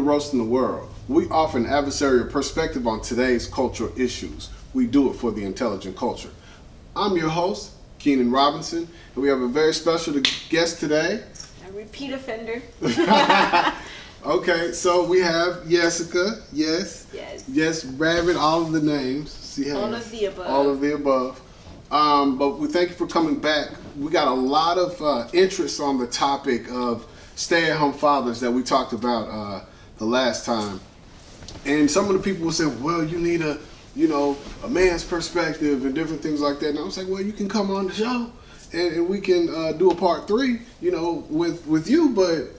Roasting the World. We offer an adversarial perspective on today's cultural issues. We do it for the intelligent culture. I'm your host, Keenan Robinson, and we have a very special guest today. A repeat offender. Okay, so we have Jessica, yes, Rabbit, all of the names. She has all of the above. All of the above. But we thank you for coming back. We got a lot of interest on the topic of stay-at-home fathers that we talked about the last time. And some of the people will say, well, you need a man's perspective and different things like that. And I was like, well, you can come on the show and we can do a part 3, with you, but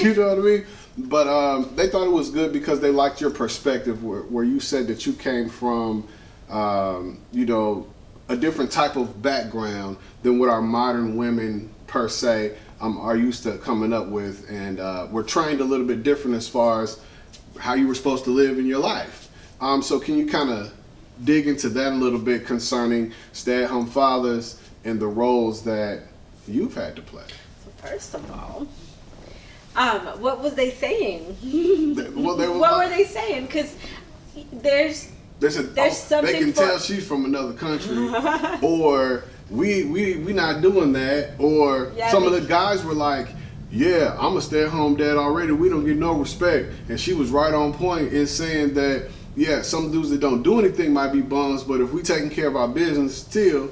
you know what I mean? But they thought it was good because they liked your perspective where you said that you came from, a different type of background than what our modern women per se are used to coming up with. And we're trained a little bit different as far as how you were supposed to live in your life. So can you kind of dig into that a little bit concerning stay-at-home fathers and the roles that you've had to play? So first of all, what was they saying? What were they saying? Because there's something they can tell she's from another country, or we not doing that, or some of the guys were like, yeah, I'm a stay-at-home dad already. We don't get no respect. And she was right on point in saying that, yeah, some dudes that don't do anything might be bums, but if we taking care of our business still,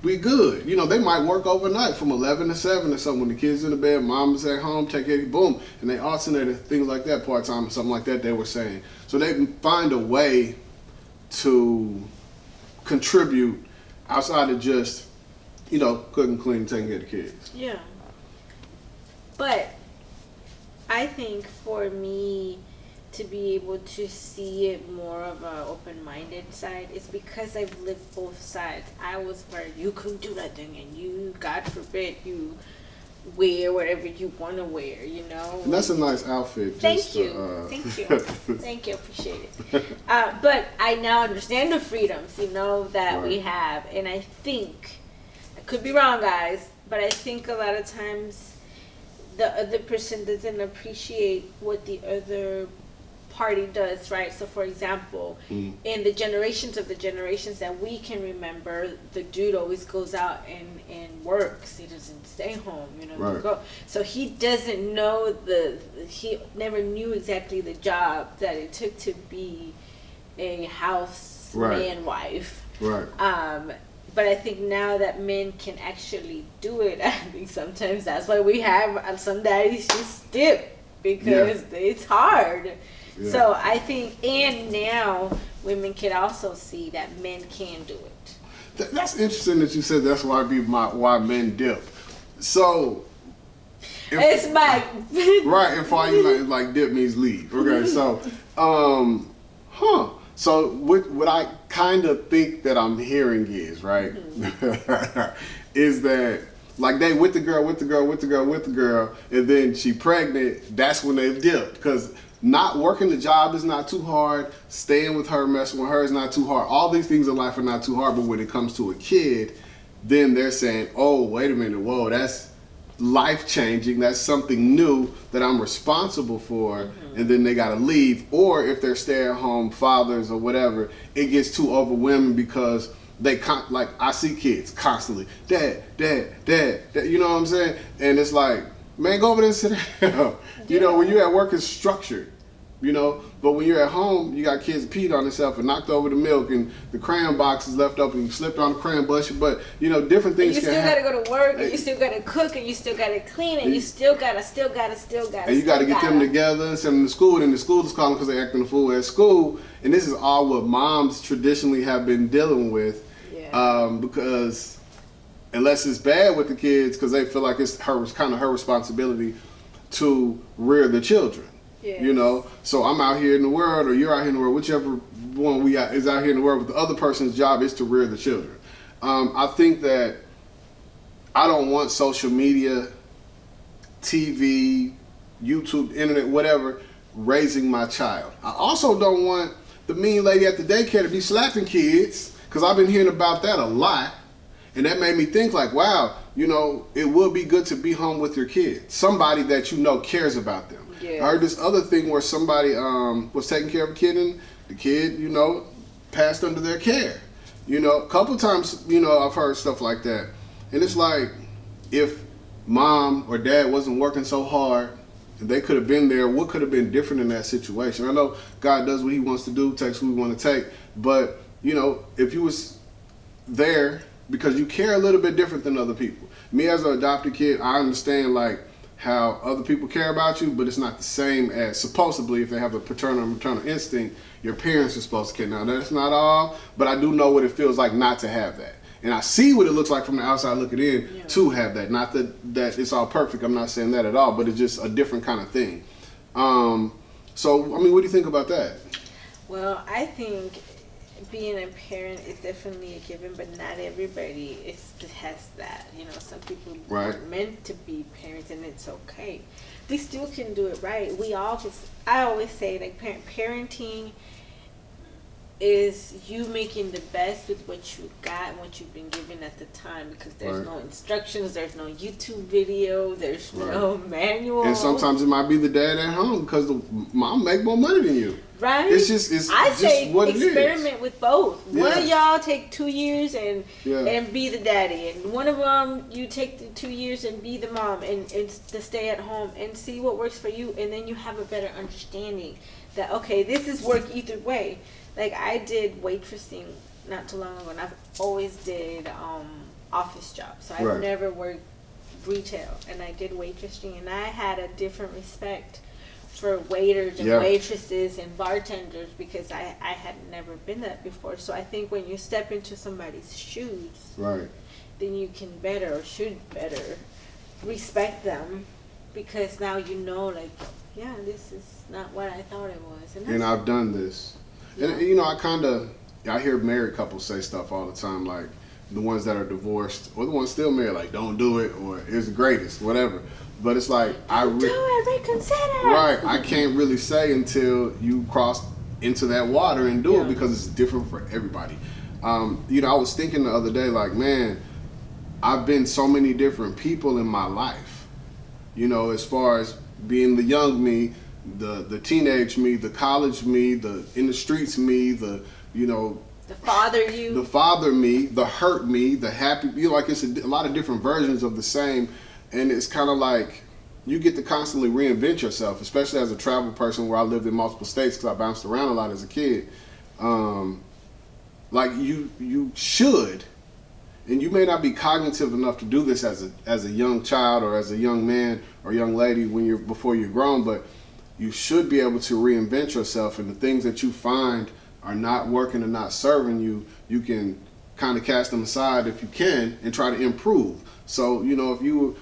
we good. They might work overnight from 11 to 7 or something. When the kids in the bed, mom's at home, take care of boom. And they alternate things like that, part-time or something like that, they were saying. So they can find a way to contribute outside of just, cooking, cleaning, taking care of the kids. Yeah. But I think for me to be able to see it more of an open-minded side is because I've lived both sides. I was where you couldn't do nothing and you, God forbid, you wear whatever you want to wear, And that's a nice outfit. Thank you. Thank you. Appreciate it. But I now understand the freedoms, that we have. And I think, I could be wrong, guys, but I think a lot of times the other person doesn't appreciate what the other party does, right? So for example, in the generations that we can remember, the dude always goes out and works. He doesn't stay home, Right. So he doesn't know he never knew exactly the job that it took to be a house man wife. Right. But I think now that men can actually do it, I think sometimes that's why we have some daddies just dip because it's hard. Yeah. So I think, and now women can also see that men can do it. That's interesting that you said that's why men dip. So it's my right. If why you like dip means leave. Okay. So So what I kind of think that I'm hearing is right is that like they with the girl, and then she pregnant. That's when they dip because. Not working the job is not too hard. Staying with her, messing with her is not too hard. All these things in life are not too hard. But when it comes to a kid, then they're saying, oh, wait a minute. Whoa, that's life-changing. That's something new that I'm responsible for. Mm-hmm. And then they got to leave. Or if they're stay-at-home fathers or whatever, it gets too overwhelming because I see kids constantly. Dad. You know what I'm saying? And it's like, man, go over there and sit down. When you're at work, it's structured. But when you're at home, you got kids peed on themselves and knocked over the milk and the crayon box is left open and you slipped on the crayon brush. But, different things can happen. You still got to go to work and you still got to cook and you still got to clean and you still got to. And you got to get them together and send them to school. And the school is calling because they're acting a fool at school. And this is all what moms traditionally have been dealing with. Yeah. Because unless it's bad with the kids because they feel like it's kind of her responsibility to rear the children. Yes. So I'm out here in the world, or you're out here in the world, whichever one is out here in the world, but the other person's job is to rear the children. I think that I don't want social media, TV, YouTube, internet, whatever, raising my child. I also don't want the mean lady at the daycare to be slapping kids, because I've been hearing about that a lot. And that made me think like, wow, you know, it would be good to be home with your kid. Somebody that you know cares about them. Yeah. I heard this other thing where somebody was taking care of a kid and the kid, you know, passed under their care. You know, a couple times, you know, I've heard stuff like that. And it's like, if mom or dad wasn't working so hard, they could have been there, what could have been different in that situation? I know God does what he wants to do, takes what we want to take. But, you know, if you was there because you care a little bit different than other people. Me as an adopted kid, I understand like how other people care about you, but it's not the same as supposedly if they have a paternal and maternal instinct, your parents are supposed to care. Now that's not all, but I do know what it feels like not to have that. And I see what it looks like from the outside looking in to have that. Not that it's all perfect, I'm not saying that at all, but it's just a different kind of thing. So, I mean, what do you think about that? Well, I think being a parent is definitely a given, but not everybody has that. You know, some people aren't meant to be parents, and it's okay. They still can do it right. I always say, like, parenting is you making the best with what you got and what you've been given at the time, because there's no instructions, there's no YouTube video, there's no manual. And sometimes it might be the dad at home because the mom make more money than you. Right. It's just what it is. Experiment with both. Yeah. One of y'all take 2 years and be the daddy, and one of them you take the 2 years and be the mom and to stay at home and see what works for you, and then you have a better understanding that okay, this is work either way. Like I did waitressing not too long ago, and I've always did office jobs. So I've never worked retail, and I did waitressing, and I had a different respect for waiters and waitresses and bartenders because I had never been that before. So I think when you step into somebody's shoes, then you can better or should better respect them, because now you know, like, yeah, this is not what I thought it was. And I've done this. Yeah. And, you know, I hear married couples say stuff all the time, like the ones that are divorced or the ones still married, like, don't do it, or it's the greatest, whatever. But it's like, reconsider. Right. I can't really say until you cross into that water and do it, because it's different for everybody. You know, I was thinking the other day, like, man, I've been so many different people in my life. You know, as far as being the young me, the teenage me, the college me, the in the streets me, the father me, the hurt me, the happy, you know, like it's a lot of different versions of the same. And it's kind of like you get to constantly reinvent yourself, especially as a travel person where I lived in multiple states because I bounced around a lot as a kid. Like you should, and you may not be cognitive enough to do this as a young child or as a young man or young lady before you're grown, but you should be able to reinvent yourself, and the things that you find are not working and not serving you, you can kind of cast them aside if you can and try to improve. So, you know, if you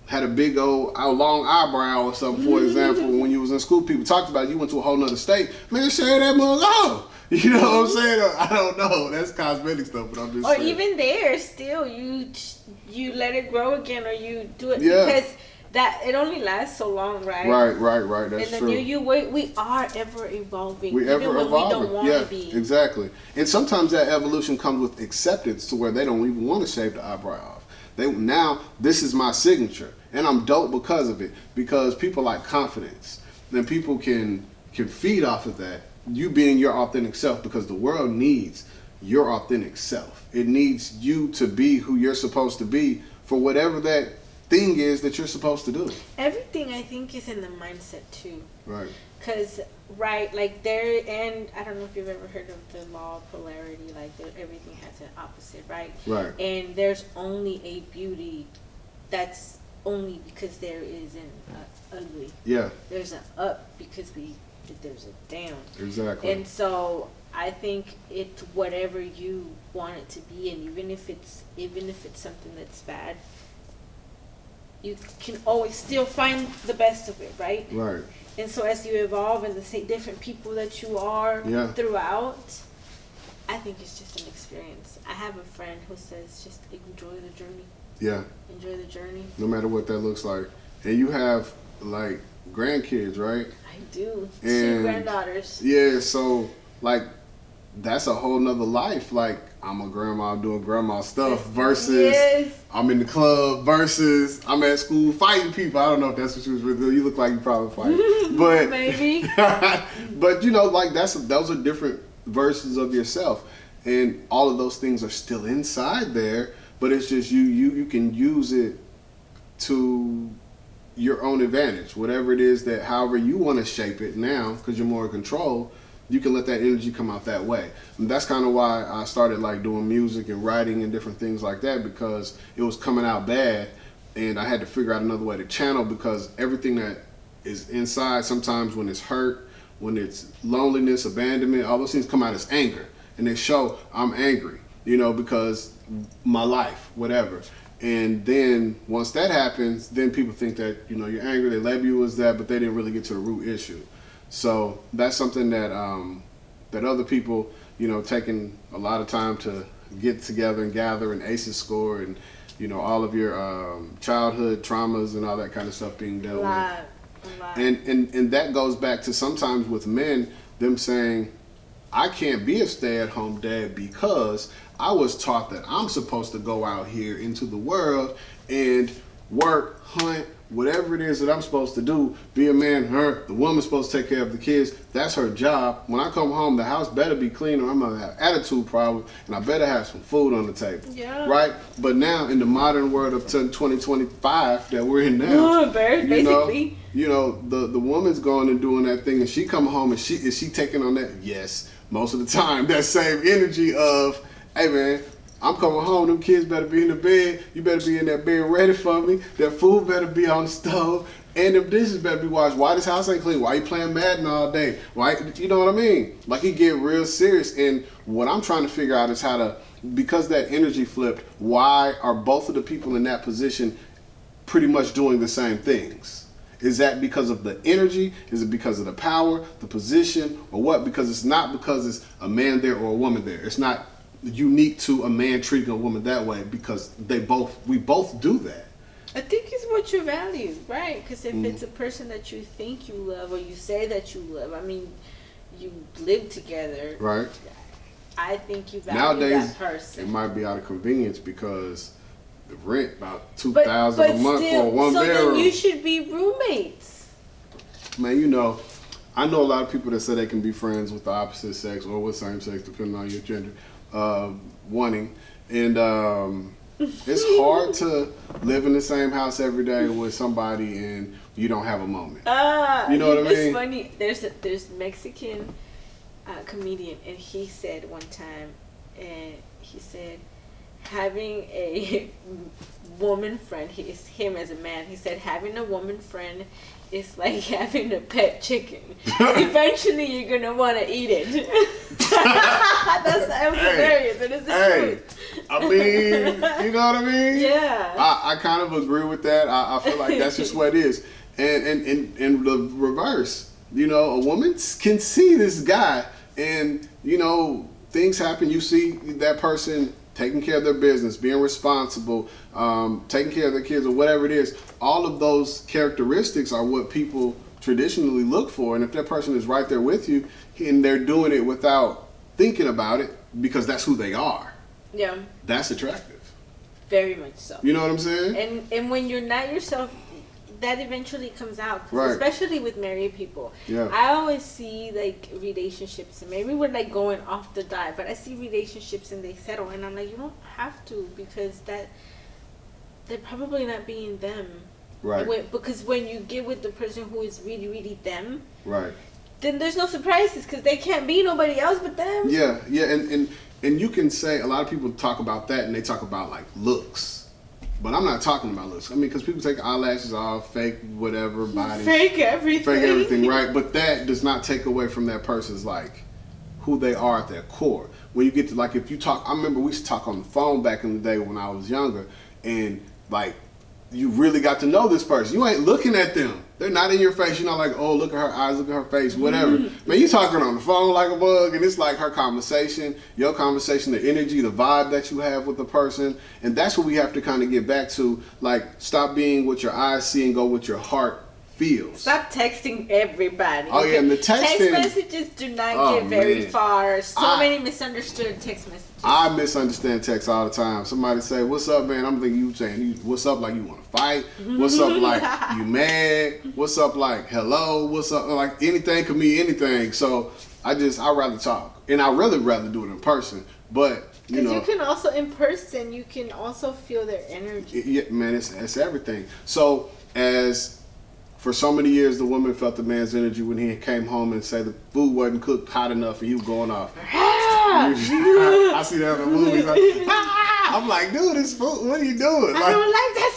had a big old long eyebrow or something, for example, when you was in school, people talked about it, you went to a whole nother state, man, shave that mug off. You know what I'm saying? I don't know. That's cosmetic stuff, but I'm just saying. Or even there, still, you let it grow again, or you do it because that it only lasts so long, right? Right. That's true. And we are ever evolving. We even when we don't want to be. Exactly. And sometimes that evolution comes with acceptance to where they don't even want to shave the eyebrow off. Now this is my signature, and I'm dope because of it. Because people like confidence, then people can feed off of that. You being your authentic self, because the world needs your authentic self. It needs you to be who you're supposed to be for whatever that thing is that you're supposed to do. Everything, I think, is in the mindset too. Right. Because, like there, and I don't know if you've ever heard of the law of polarity, like everything has an opposite, right? Right. And there's only a beauty that's only because there is an ugly. Yeah. There's an up because there's a down. Exactly. And so I think it's whatever you want it to be, and even if it's something that's bad, you can always still find the best of it, right? Right. And so as you evolve and the different people that you are throughout, I think it's just an experience. I have a friend who says just enjoy the journey. Yeah. Enjoy the journey. No matter what that looks like. And you have like grandkids, right? I do. And 2 granddaughters. Yeah, so like that's a whole nother life. Like I'm a grandma doing grandma stuff versus Yes. I'm in the club versus I'm at school fighting people. I don't know if that's what you was really doing. You look like you probably fight. But Maybe. but you know, like those are different versions of yourself. And all of those things are still inside there, but it's just you can use it to your own advantage. Whatever it is that however you want to shape it now, because you're more in control, you can let that energy come out that way. And that's kind of why I started like doing music and writing and different things like that, because it was coming out bad and I had to figure out another way to channel, because everything that is inside, sometimes when it's hurt, when it's loneliness, abandonment, all those things come out as anger. And they show I'm angry, you know, because my life, whatever. And then once that happens, then people think that, you know, you're angry, they label you as that, but they didn't really get to the root issue. So that's something that that other people, you know, taking a lot of time to get together and gather, and ACEs score, and, you know, all of your childhood traumas and all that kind of stuff being dealt with. A lot. And that goes back to sometimes with men, them saying, I can't be a stay-at-home dad because I was taught that I'm supposed to go out here into the world and work, hunt, whatever it is that I'm supposed to do. Be a man, the woman's supposed to take care of the kids. That's her job. When I come home, the house better be clean or I'm going to have an attitude problem, and I better have some food on the table. Yeah. Right? But now, in the modern world of 2025 that we're in now, Basically. you know, the woman's going and doing that thing, and she come home, and is she taking on that? Yes. Most of the time, that same energy of, hey man, I'm coming home, them kids better be in the bed, you better be in that bed ready for me, that food better be on the stove, and them dishes better be washed. Why this house ain't clean? Why you playing Madden all day? Why, you know what I mean? Like, he get real serious, and what I'm trying to figure out is how to, because that energy flipped, why are both of the people in that position pretty much doing the same things? Is that because of the energy? Is it because of the power, the position, or what? Because it's not because it's a man there or a woman there. It's not unique to a man treating a woman that way, because we both do that. I think it's what you value, right? Because if it's a person that you think you love or you say that you love, I mean, you live together. Right. I think you value Nowadays, that person. it might be out of convenience because the rent about $2,000 a month still, for one bedroom. So then you should be roommates. Man, you know, I know a lot of people that say they can be friends with the opposite sex or with same sex, depending on your gender, wanting. And it's hard to live in the same house every day with somebody and you don't have a moment. You know what I mean? It's funny. There's Mexican comedian, and he said one time, and he said, having a woman friend, is him as a man, he said having a woman friend is like having a pet chicken. Eventually you're gonna want to eat it. That was hilarious, and it's the truth. I mean, you know what I mean? Yeah. I kind of agree with that. I feel like that's just what it is. And the reverse, you know, a woman can see this guy, and, you know, things happen. You see that person taking care of their business, being responsible, taking care of their kids, or whatever it is. All of those characteristics are what people traditionally look for. And if that person is right there with you and they're doing it without thinking about it because that's who they are, Yeah. that's attractive. Very much so. You know what I'm saying? And when you're not yourself, that eventually comes out. Right. Especially with married people. Yeah. I always see like relationships, and maybe we're like going off the dive, but I see relationships and they settle, and I'm like, you don't have to, because they're probably not being them. Right. Because when you get with the person who is really, really them, Right. then there's no surprises, because they can't be nobody else but them. Yeah, and you can say, a lot of people talk about that and they talk about like looks. But I'm not talking about looks. I mean, because people take eyelashes off, fake whatever, body. Fake everything. Right? But that does not take away from that person's, like, who they are at their core. When you get to, like, if you talk, I remember we used to talk on the phone back in the day when I was younger, and, like, you really got to know this person. You ain't looking at them. They're not in your face. You're not like, oh, look at her eyes, look at her face, whatever. Man, you talking on the phone like a bug, and it's like her conversation, your conversation, the energy, the vibe that you have with the person. And that's what we have to kind of get back to. Like, stop being what your eyes see and go with your heart feels. Stop texting everybody. Oh yeah, and the texting. Text messages do not get very man. far. Many misunderstood text messages. I misunderstand text all the time. Somebody say, "What's up, man?" I'm thinking you saying, "What's up?" Like you want to fight. What's up? Like you mad. What's up? Like hello. What's up? Like anything could mean anything. So I rather talk, and I really rather do it in person. But you know, you can also in person. You can also feel their energy. Yeah, man, it's everything. So as for so many years, the woman felt the man's energy when he came home and said the food wasn't cooked hot enough, and he was going off. I see that in the movies. Like, I'm like, dude, this food. What are you doing? I don't like that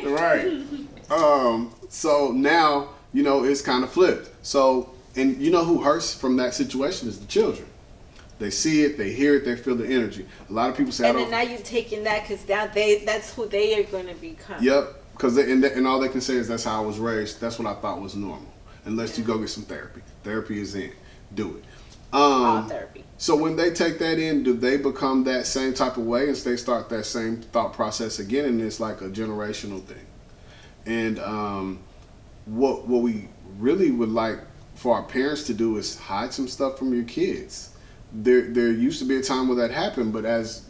Right. spaghetti. So now it's kind of flipped. So and who hurts from that situation is the children. They see it, they hear it, they feel the energy. A lot of people say, and then now you're taking that because now that's who they are going to become. Yep. Because and all they can say is that's how I was raised. That's what I thought was normal. Unless you go get some therapy. Therapy is in. Do it. All therapy. So when they take that in, do they become that same type of way and they start that same thought process again? And it's like a generational thing. And what we really would like for our parents to do is hide some stuff from your kids. There used to be a time where that happened, but as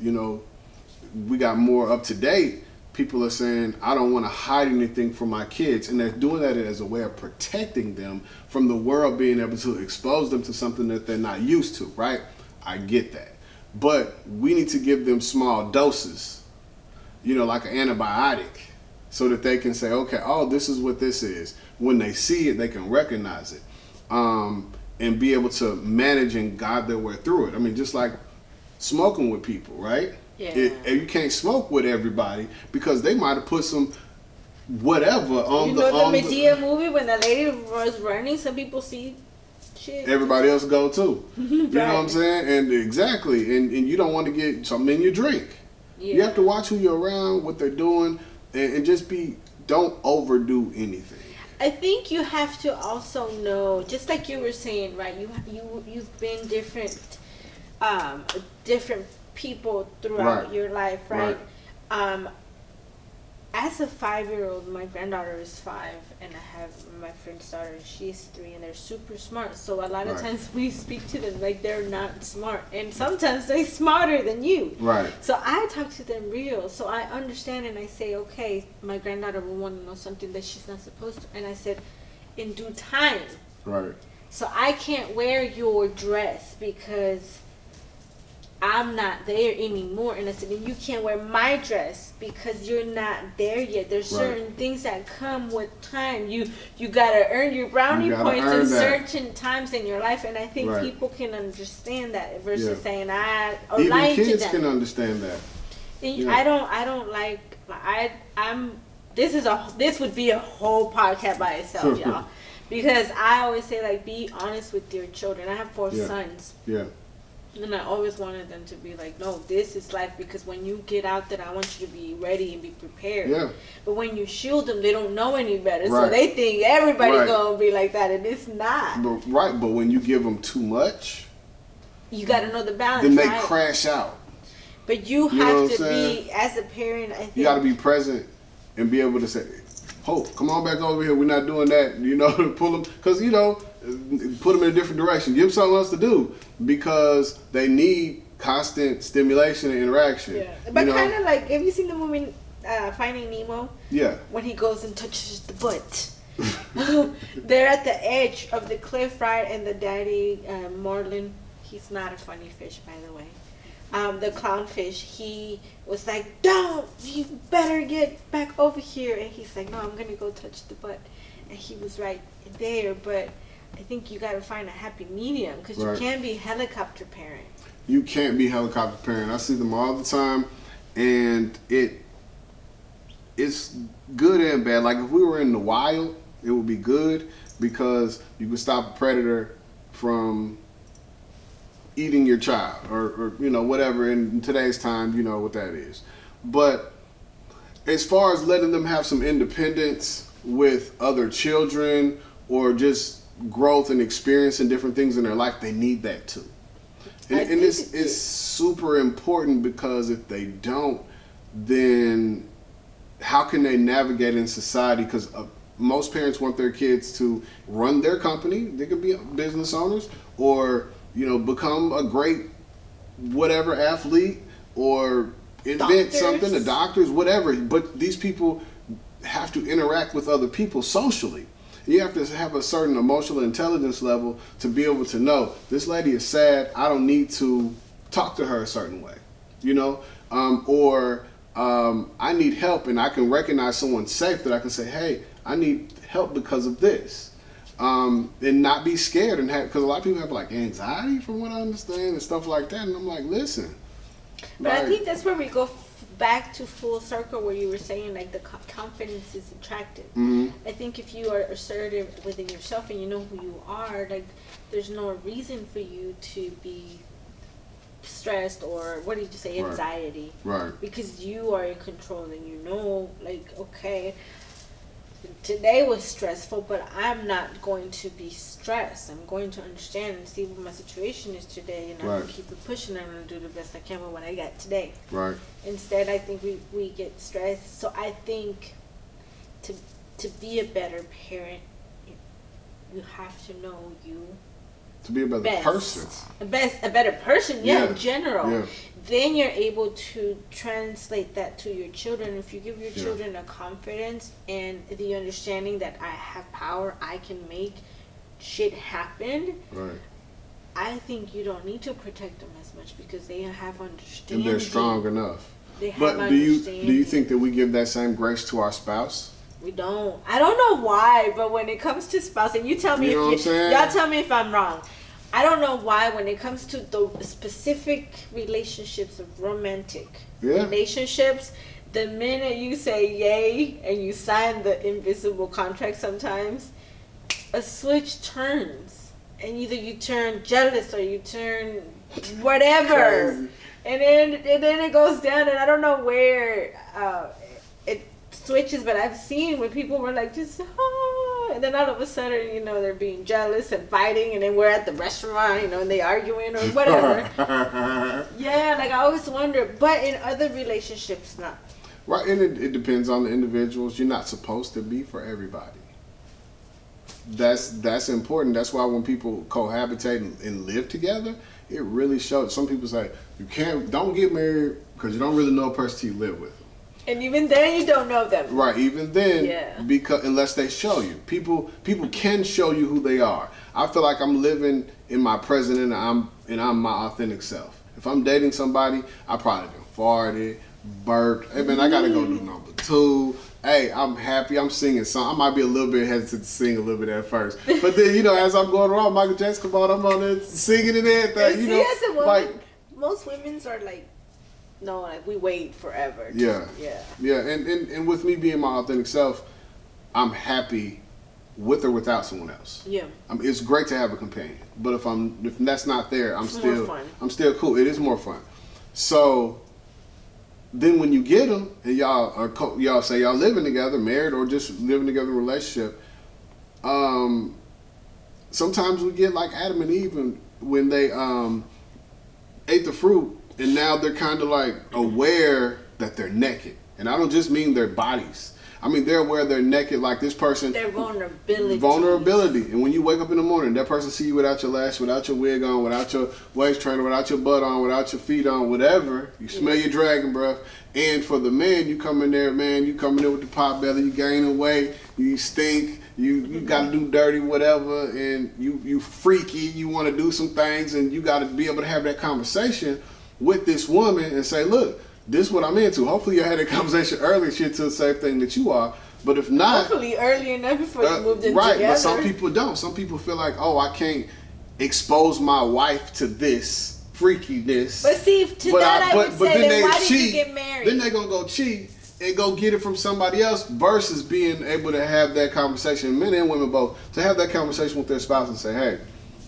we got more up to date. People are saying, I don't want to hide anything from my kids. And they're doing that as a way of protecting them from the world being able to expose them to something that they're not used to, right? I get that. But we need to give them small doses, like an antibiotic, so that they can say, okay, oh, this is what this is. When they see it, they can recognize it and be able to manage and guide their way through it. I mean, just like smoking with people, right? Yeah. You can't smoke with everybody because they might have put some whatever on the Medea movie when the lady was running. Some people see shit. Everybody else go too. Right. You know what I'm saying? And exactly. And you don't want to get something in your drink. Yeah. You have to watch who you're around, what they're doing, and just don't overdo anything. I think you have to also know, just like you were saying, right? You've been different people throughout your life, right? As a 5-year-old, my granddaughter is 5, and I have my friend's daughter, she's 3, and they're super smart. So a lot of times we speak to them like they're not smart, and sometimes they're smarter than you. Right. So I talk to them real, so I understand, and I say, okay, my granddaughter will want to know something that she's not supposed to, and I said, in due time. Right. So I can't wear your dress because I'm not there anymore. And I said, and you can't wear my dress because you're not there yet. There's certain things that come with time. You gotta earn your brownie points in certain times in your life, and I think people can understand that versus saying even lying to them. kids can understand that. And I don't like this would be a whole podcast by itself, y'all. Because I always say, like, be honest with your children. I have 4 sons. Yeah. And I always wanted them to be like, no, this is life, because when you get out there, I want you to be ready and be prepared. Yeah. But when you shield them, they don't know any better. So they think everybody's going to be like that, and it's not. But when you give them too much, you got to know the balance. Then they crash out. But you have to be, as a parent, I think. You got to be present and be able to say, Hope, come on back over here. We're not doing that. Pull them. Because, put them in a different direction. Give them something else to do because they need constant stimulation and interaction. Yeah. But kind of like, have you seen the movie Finding Nemo? Yeah. When he goes and touches the butt. They're at the edge of the cliff, right? And the daddy, Marlin, he's not a funny fish, by the way. The clownfish, he was like, don't, you better get back over here. And he's like, no, I'm going to go touch the butt. And he was right there. But I think you got to find a happy medium because you can't be helicopter parent. You can't be helicopter parent. I see them all the time. And it's good and bad. Like if we were in the wild, it would be good because you could stop a predator from eating your child or whatever. In today's time, you know what that is. But as far as letting them have some independence with other children or just growth and experience and different things in their life, they need that too. And it's super important because if they don't, then how can they navigate in society? Because most parents want their kids to run their company. They could be business owners, or become a great whatever athlete, or invent something, the doctors, whatever. But these people have to interact with other people socially. You have to have a certain emotional intelligence level to be able to know, this lady is sad, I don't need to talk to her a certain way, or I need help, and I can recognize someone's safe, that I can say, hey, I need help because of this, and not be scared, and because a lot of people have like anxiety, from what I understand, and stuff like that, and I'm like, listen. But I think that's where we go back to full circle, where you were saying like the confidence is attractive. Mm-hmm. I think if you are assertive within yourself and you know who you are, like there's no reason for you to be stressed, or what did you say, anxiety, right? Because you are in control, and like, okay, today was stressful, but I'm not going to be stressed. I'm going to understand and see what my situation is today, and I'm going to keep it pushing. I'm going to do the best I can with what I got today. Right. Instead, I think we get stressed. So I think to be a better parent, you have to know you. To be a better person. A better person, in general. Yeah. Then you're able to translate that to your children. If you give your children a confidence and the understanding that I have power, I can make shit happen. Right. I think you don't need to protect them as much, because they have understanding. And they're strong enough. They have but do you think that we give that same grace to our spouse? We don't. I don't know why, but when it comes to spouse, and you tell me y'all tell me if I'm wrong. I don't know why, when it comes to the specific relationships of romantic relationships, the minute you say yay and you sign the invisible contract, sometimes a switch turns, and either you turn jealous or you turn whatever, and then it goes down, and I don't know where it switches, but I've seen when people were like just and then all of a sudden they're being jealous and fighting, and then we're at the restaurant and they arguing or whatever. Like I always wonder, but in other relationships not. Right, and it depends on the individuals. You're not supposed to be for everybody. That's important. That's why when people cohabitate and live together, it really shows. Some people say don't get married because you don't really know a person you live with. And even then, you don't know them. Right. Even then, because unless they show you, people can show you who they are. I feel like I'm living in my present, and I'm my authentic self. If I'm dating somebody, I probably done farted, burped. Hey man, I gotta go do number 2. Hey, I'm happy. I'm singing song. I might be a little bit hesitant to sing a little bit at first, but then as I'm going around, Michael Jackson come on, I'm on there singing and everything. As a woman, most women's are like. No, like we wait forever. Yeah. And with me being my authentic self, I'm happy with or without someone else. Yeah. It's great to have a companion, but if that's not there, I'm still cool. It is more fun. So then when you get them and y'all say y'all living together, married or just living together in a relationship, sometimes we get like Adam and Eve when they ate the fruit. And now they're kind of like aware that they're naked. And I don't just mean their bodies. I mean, they're aware they're naked, like this person. Their vulnerability. And when you wake up in the morning, that person see you without your lash, without your wig on, without your waist trainer, without your butt on, without your feet on, whatever. You smell your dragon breath. And for the man, you come in there, with the pot belly, you gaining weight, you stink, you got to do dirty, whatever, and you freaky, you want to do some things, and you got to be able to have that conversation with this woman and say, look, this is what I'm into. Hopefully you had a conversation earlier, she into the same thing that you are. But if not, hopefully early enough before you moved in right, together. But some people don't. Some people feel like, I can't expose my wife to this freakiness. But see, I would say, then why did you get married? Then they're going to go cheat and go get it from somebody else versus being able to have that conversation, men and women both, to have that conversation with their spouse and say, hey,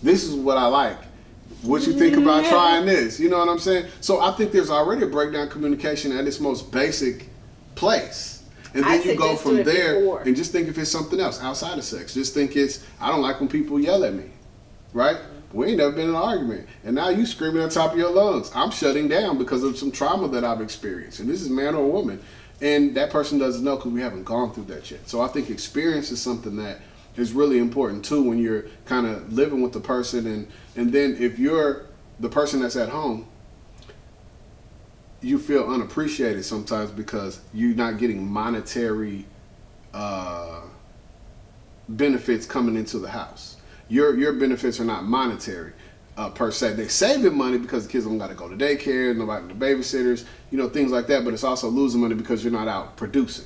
this is what I like. What you think about trying this? You know what I'm saying? So I think there's already a breakdown communication at its most basic place. And then you go from there and just think if it's something else outside of sex. Just think I don't like when people yell at me. Right? We ain't never been in an argument. And now you screaming on top of your lungs. I'm shutting down because of some trauma that I've experienced. And this is man or woman. And that person doesn't know because we haven't gone through that yet. So I think experience is something that is really important too when you're kind of living with the person. And then if you're the person that's at home, you feel unappreciated sometimes because you're not getting monetary benefits coming into the house. Your benefits are not monetary per se. They're saving money because the kids don't got to go to daycare, nobody the babysitters, things like that. But it's also losing money because you're not out producing.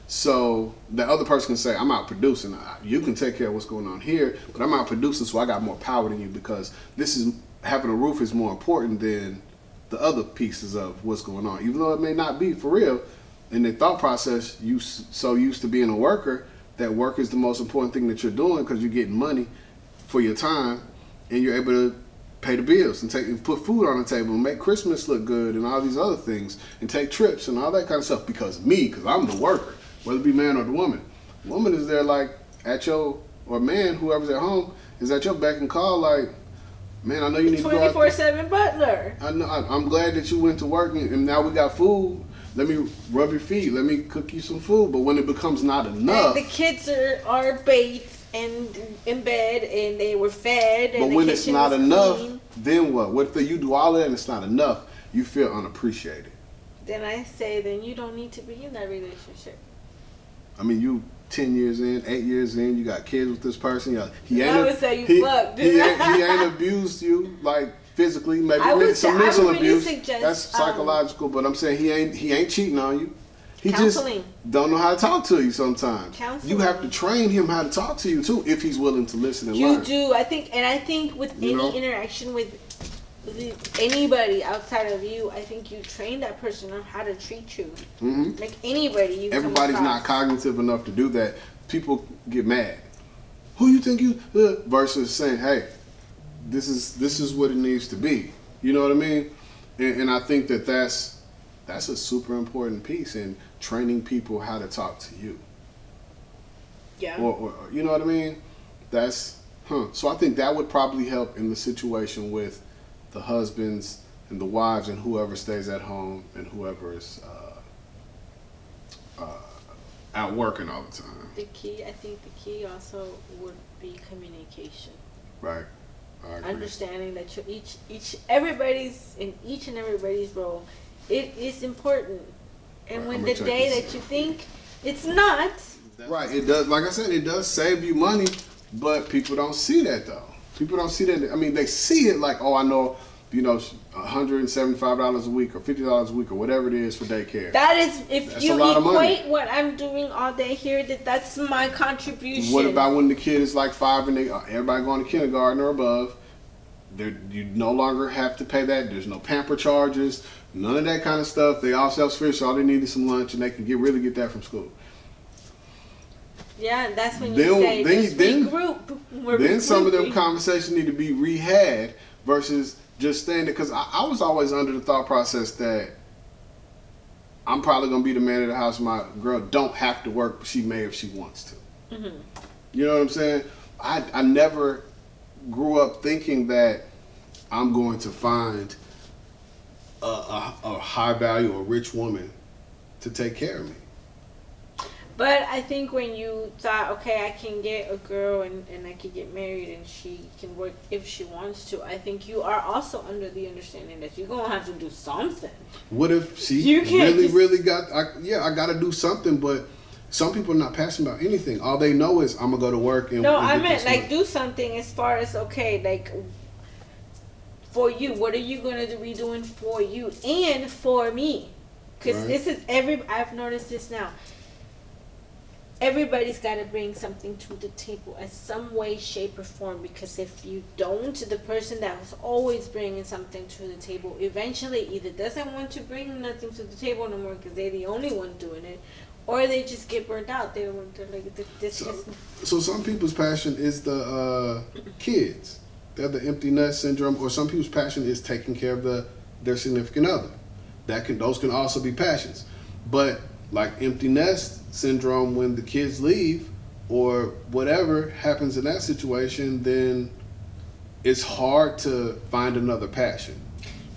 So the other person can say, I'm out producing. You can take care of what's going on here, but I'm out producing, so I got more power than you because having a roof is more important than the other pieces of what's going on. Even though it may not be for real, in the thought process, you so used to being a worker, that work is the most important thing that you're doing because you're getting money for your time and you're able to pay the bills and put food on the table and make Christmas look good and all these other things and take trips and all that kind of stuff because I'm the worker, whether it be man or the woman. Woman is there like or man, whoever's at home, is at your beck and call like, man, I know you need to go out 24/7 butler. I know. I'm glad that you went to work and now we got food. Let me rub your feet. Let me cook you some food. But when it becomes not enough, and the kids are bathed and in bed and they were fed. And but when it's not enough, clean, then what? What if you do all that and it's not enough? You feel unappreciated. Then I say, then you don't need to be in that relationship. I mean, you 10 years in, 8 years in, you got kids with this person. He ain't abused you like physically, maybe some mental abuse. That's psychological, but I'm saying he ain't cheating on you. He counseling. Just don't know how to talk to you sometimes. Counseling. You have to train him how to talk to you too, if he's willing to listen and learn. You do. I think with any interaction with anybody outside of you, I think you train that person on how to treat you. Mm-hmm. Like anybody. Everybody's not cognitive enough to do that. People get mad. Who you think you? Versus saying, hey, this is what it needs to be. You know what I mean? And I think that's a super important piece in training people how to talk to you. Yeah. Or you know what I mean? So I think that would probably help in the situation with the husbands and the wives and whoever stays at home and whoever is out working all the time. I think the key also would be communication. Right. I agree. Understanding that everybody's in each and everybody's role. It is important. And when the day that you think it's not. Right. It does. Like I said, it does save you money, but people don't see that though. People don't see that. I mean, they see it like, oh, I know, $175 a week or $50 a week or whatever it is for daycare. That is, if you equate what I'm doing all day here, that's my contribution. What about when the kid is like 5 and everybody going to kindergarten or above? You no longer have to pay that. There's no pamper charges, none of that kind of stuff. They all self-sufficient. All they need is some lunch, and they can really get that from school. Yeah, that's when you say regroup. Then some of them conversations need to be rehabbed versus just staying there. Because I was always under the thought process that I'm probably going to be the man of the house. My girl don't have to work, but she may if she wants to. Mm-hmm. You know what I'm saying? I never grew up thinking that I'm going to find a high value or rich woman to take care of me. But I think when you thought, okay, I can get a girl and I can get married and she can work if she wants to, I think you are also under the understanding that you're going to have to do something. What if she really got, I got to do something, but some people are not passionate about anything. All they know is I'm going to go to work and... No, I meant like do something as far as, okay, like for you, what are you going to be doing for you and for me? Because this is I've noticed this now. Everybody's got to bring something to the table in some way, shape, or form. Because if you don't, the person that was always bringing something to the table eventually either doesn't want to bring nothing to the table no more because they're the only one doing it, or they just get burnt out. They're like, so some people's passion is the kids. They're the empty nest syndrome, or some people's passion is taking care of their significant other. Those can also be passions, but like empty nest syndrome, when the kids leave or whatever happens in that situation, then it's hard to find another passion.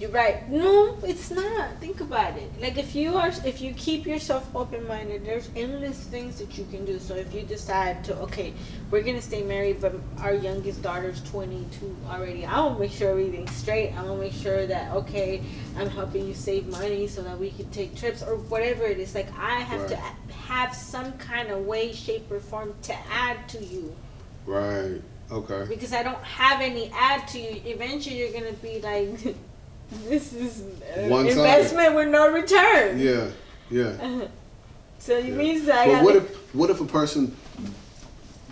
You're right. No, it's not. Think about it. Like if you keep yourself open minded, there's endless things that you can do. So if you decide to, okay, we're gonna stay married, but our youngest daughter's 22 already, I will make sure everything's straight. I will make sure that, okay, I'm helping you save money so that we can take trips or whatever it is. Like I have to have some kind of way, shape, or form to add to you. Right. Okay. Because I don't have any add to you. Eventually, you're gonna be like. This is investment with no return. Yeah, yeah. So it means that. But what if a person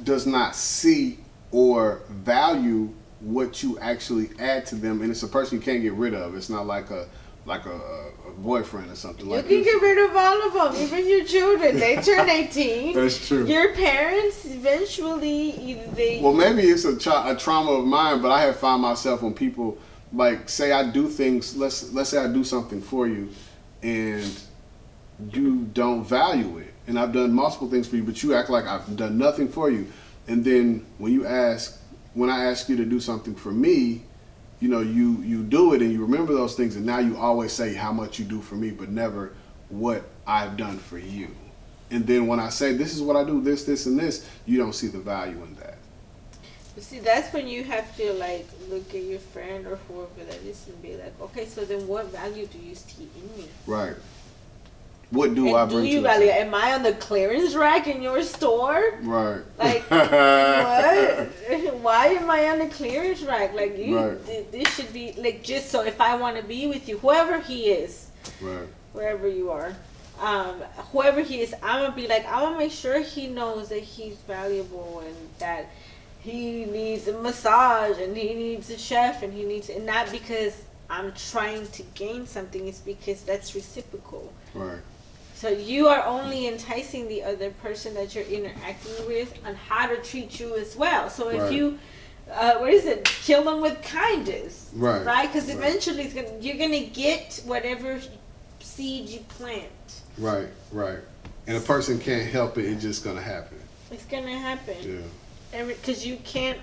does not see or value what you actually add to them, and it's a person you can't get rid of? It's not like a boyfriend or something you like that. You can get rid of all of them, even your children. They turn 18. That's true. Your parents eventually they. Well, maybe it's a trauma of mine, but I have found myself when people. Like, say I do things, let's say I do something for you, and you don't value it. And I've done multiple things for you, but you act like I've done nothing for you. And then when I ask you to do something for me, you do it and you remember those things, and now you always say how much you do for me, but never what I've done for you. And then when I say, this is what I do, this, and this, you don't see the value in that. See, that's when you have to like look at your friend or whoever that is and be like, okay, so then what value do you see in me? Right. What do I bring to you? Value? Am I on the clearance rack in your store? Right. Like, what? Why am I on the clearance rack? Like, this should be like just so if I want to be with you, whoever he is, right, wherever you are. Whoever he is, I'm gonna be like, I want to make sure he knows that he's valuable and that he needs a massage and he needs a chef and and not because I'm trying to gain something, it's because that's reciprocal. Right. So you are only enticing the other person that you're interacting with on how to treat you as well. So if you, kill them with kindness, right? Because eventually you're gonna get whatever seed you plant. Right. And a person can't help it; it's just gonna happen. It's gonna happen. Yeah. Because you can't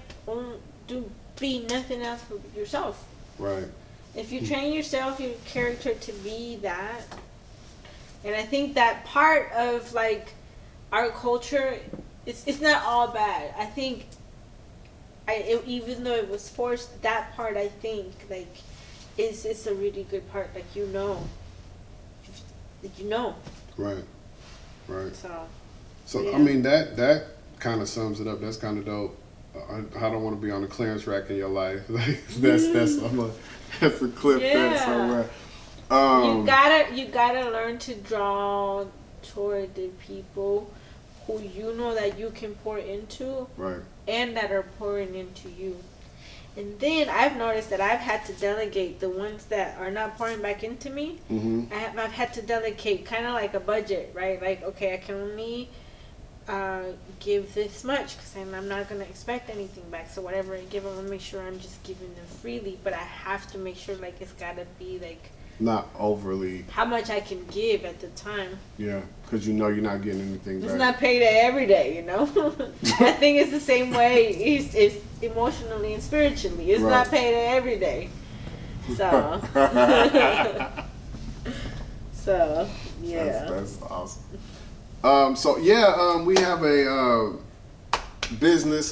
be nothing else for yourself. Right. If you train yourself, your character to be that, and I think that part of like our culture, it's not all bad. I think, even though it was forced, that part I think like is a really good part. Like Right. So yeah. I mean that kind of sums it up. That's kind of dope. I don't want to be on the clearance rack in your life. Like that's a clip there somewhere. You gotta learn to draw toward the people who you know that you can pour into, right, and that are pouring into you. And then I've noticed that I've had to delegate the ones that are not pouring back into me. Mm-hmm. I've had to delegate, kind of like a budget, right? Like, okay, I can only give this much because I'm not going to expect anything back. So whatever I give them, I'll make sure I'm just giving them freely. But I have to make sure, like, it's got to be, like... not overly... how much I can give at the time. Yeah, because you know you're not getting anything back. It's not payday every day, you know? I think it's the same way it's emotionally and spiritually. It's not payday every day. So... so, yeah. That's awesome. We have a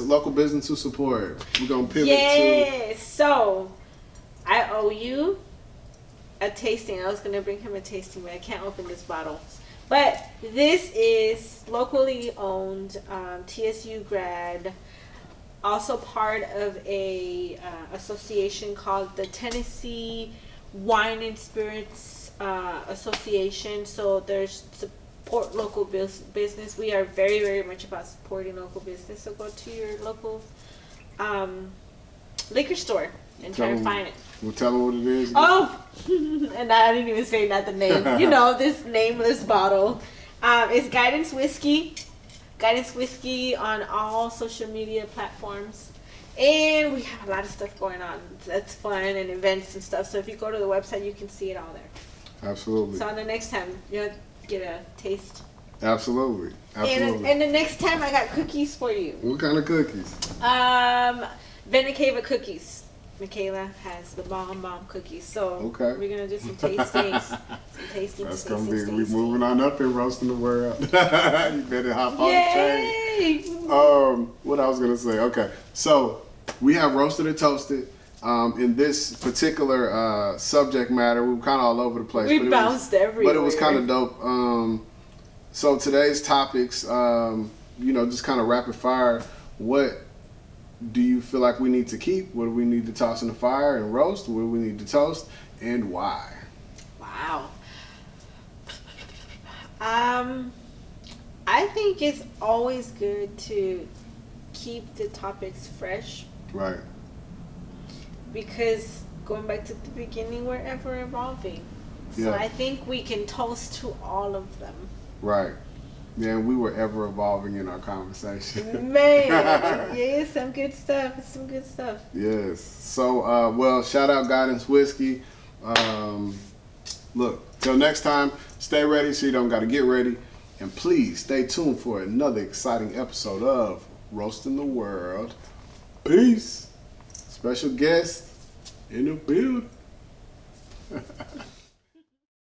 local business to support. We're going to pivot to... Yes, so I owe you a tasting. I was going to bring him a tasting, but I can't open this bottle. But this is locally owned, TSU grad, also part of a association called the Tennessee Wine and Spirits Association. So there's support local business. We are very, very much about supporting local business. So go to your local liquor store and try to find it. We'll tell them what it is. Oh, and I didn't even say not the name. You know, this nameless bottle. It's Guidance Whiskey. Guidance Whiskey on all social media platforms. And we have a lot of stuff going on. That's fun and events and stuff. So if you go to the website, you can see it all there. Absolutely. So on the next time, you'll get a taste. Absolutely. And the next time, I got cookies for you. What kind of cookies? Venecava cookies. Michaela has the bomb cookies. So Okay. we're gonna do some tastings. Some tasting. That's gonna be we moving on up and roasting the world. You better hop on the Yay! train. What I was gonna say. Okay, so we have roasted and toasted. In this particular subject matter, we were kind of all over the place. We bounced everywhere. But it was kind of dope. So today's topics, just kind of rapid fire. What do you feel like we need to keep? What do we need to toss in the fire and roast? What do we need to toast? And why? Wow. I think it's always good to keep the topics fresh Right. because going back to the beginning, we're ever evolving. So Yeah. I think we can toast to all of them. Right. Yeah, and we were ever evolving in our conversation. Man, yeah, some good stuff. Some good stuff. Yes. So, shout out Guidance Whiskey. Look, till next time, stay ready so you don't got to get ready. And please stay tuned for another exciting episode of Roasting the World. Peace. Special guest in the building.